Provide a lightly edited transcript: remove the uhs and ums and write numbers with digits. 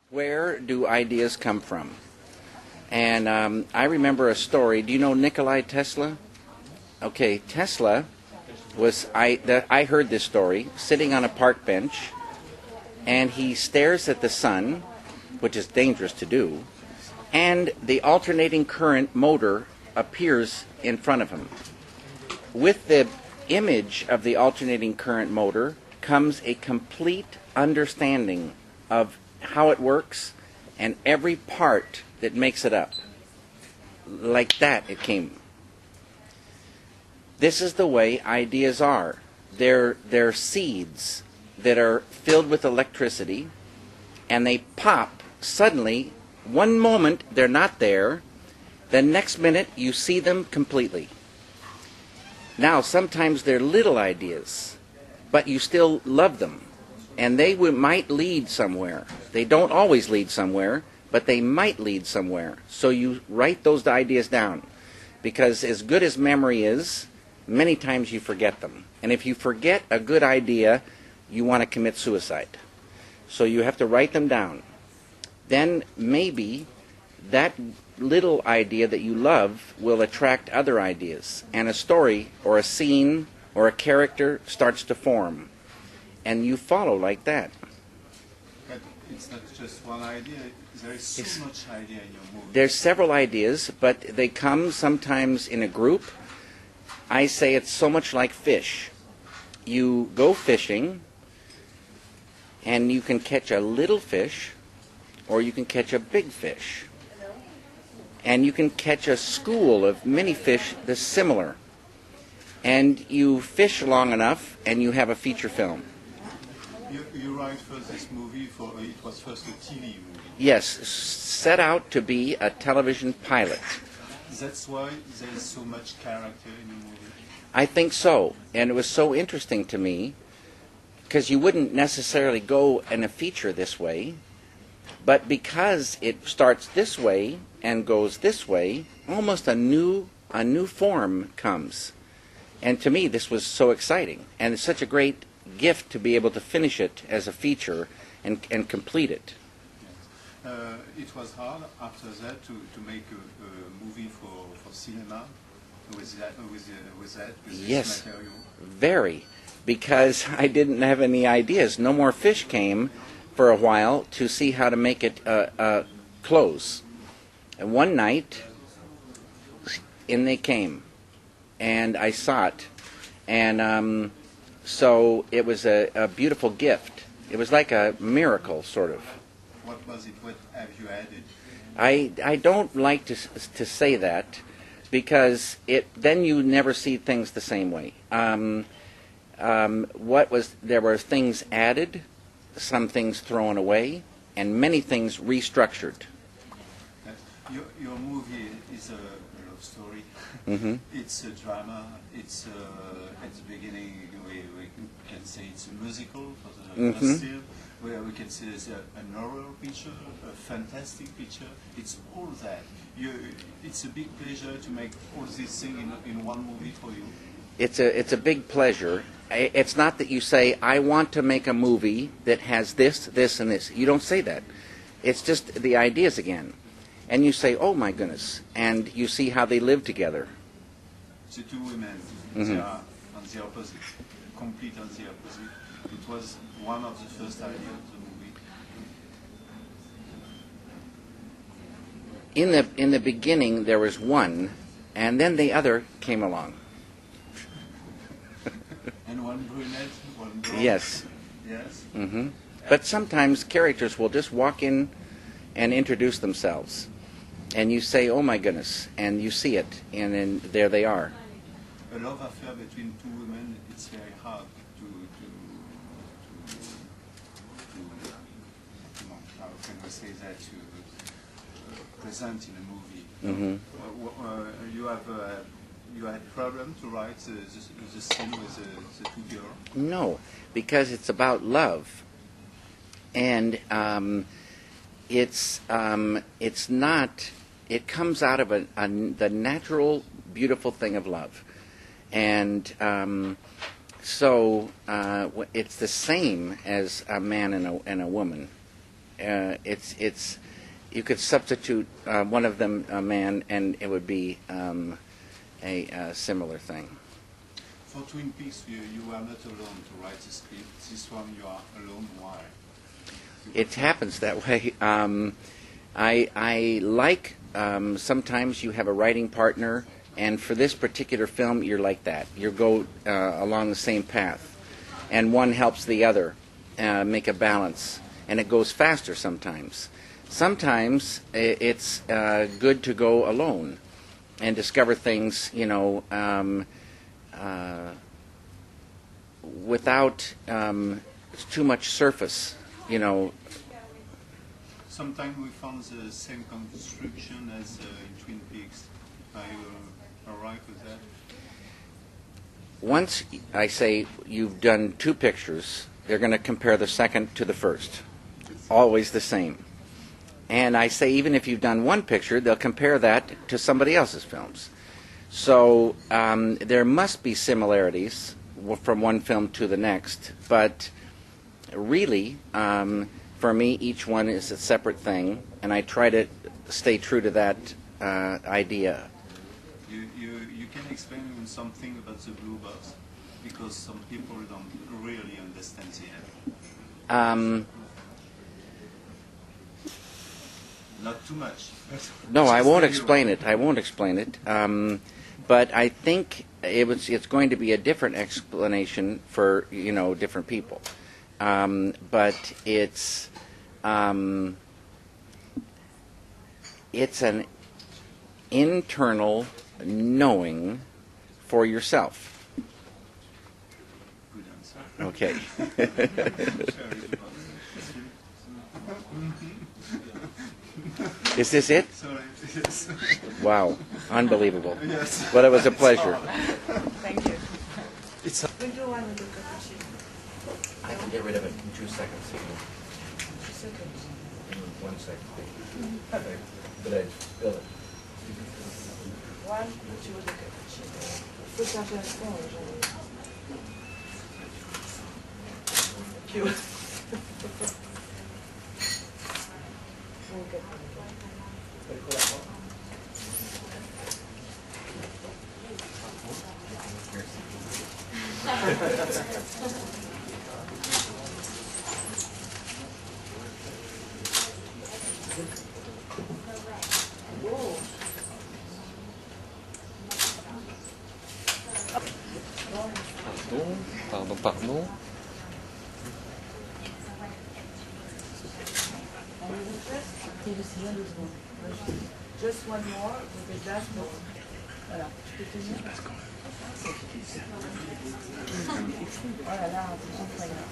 Where do ideas come from? And I remember a story. Do you know Nikola Tesla? Okay, Tesla I heard this story, sitting on a park bench, and he stares at the sun, which is dangerous to do, and the alternating current motor appears in front of him. With the image of the alternating current motor comes a complete understanding of how it works and every part that makes it up. Like that it came. This is the way ideas are. They're seeds that are filled with electricity, and they pop suddenly. One moment they're not there, the next minute you see them completely. Now sometimes they're little ideas, but you still love them, and they might lead somewhere. They don't always lead somewhere, but they might lead somewhere. So you write those ideas down, because as good as memory is, many times you forget them. And if you forget a good idea, you want to commit suicide. So you have to write them down. Then maybe that little idea that you love will attract other ideas, and a story or a scene or a character starts to form, and you follow like that. But it's not just one idea. There is so much idea in your movie. There's several ideas, but they come sometimes in a group. I say it's so much like fish. You go fishing, and you can catch a little fish, or you can catch a big fish. And you can catch a school of many fish that's similar. And you fish long enough, and you have a feature film. You write for this movie, it was first a TV movie. Yes, set out to be a television pilot. That's why there's so much character in the movie. I think so, and it was so interesting to me, because you wouldn't necessarily go in a feature this way, but because it starts this way and goes this way, almost a new form comes. And to me, this was so exciting, and it's such a great gift to be able to finish it as a feature and complete it. It was hard after that to make a movie for cinema with Yes, this material. Very, because I didn't have any ideas. No more fish came for a while to see how to make it close. And one night, in they came, and I saw it, and so it was a beautiful gift. It was like a miracle, sort of. What was it? What have you added? I don't like to say that, because then you never see things the same way. There were things added, some things thrown away, and many things restructured. Your movie is a love story. Mm-hmm. It's a drama. It's at the beginning we can say it's a musical for the first year, where we can say there's an horror picture, a fantastic picture. It's all that. It's a big pleasure to make all these things in one movie for you. It's a big pleasure. It's not that you say, I want to make a movie that has this, this, and this. You don't say that. It's just the ideas again. And you say, oh my goodness. And you see how they live together. The two women, they are on the opposite, complete on the opposite. It was one of the first ideas of the movie. In the beginning, there was one, and then the other came along. And one brunette, one blonde. Yes. Yes. Mm-hmm. But sometimes characters will just walk in and introduce themselves, and you say, "Oh my goodness!" and you see it, and then there they are. A love affair between two women, it's very hard to how can I say that, to present in a movie. Mm-hmm. You had problem to write the scene with the two girls? No, because it's about love, and it's not. It comes out of the natural, beautiful thing of love, And so it's the same as a man and a woman. It's you could substitute one of them a man, and it would be a similar thing. For Twin Peaks, you are not alone to write the script. This one you are alone. Why? It happens that way. I like sometimes you have a writing partner, and for this particular film, you're like that. You go along the same path, and one helps the other make a balance, and it goes faster sometimes. Sometimes it's good to go alone and discover things, without too much surface, Sometimes we found the same construction as in Twin Peaks. Are you all right with that? Once I say you've done 2 pictures, they're going to compare the second to the first. Always the same. And I say even if you've done 1 picture, they'll compare that to somebody else's films. So there must be similarities from one film to the next, but really, for me, each one is a separate thing, and I try to stay true to that idea. You can explain something about the blue box, because some people don't really understand it. Not too much. No, I won't explain it. But I think it's going to be a different explanation for different people. But it's an internal knowing for yourself. Good answer. Okay. Is this it? Sorry. Yes. Wow, unbelievable. Yes. But it was a pleasure. Thank you. It's We'll do one with the cappuccino. I can get rid of it in 2 seconds. 2 seconds. 1 second. But I spill it. One, tu veux le cappuccino. Faut que ça fasse fond, Cute. Pardon. Just one more with the glass door. Voilà. Tu peux tenir? Oh là là, c'est incroyable.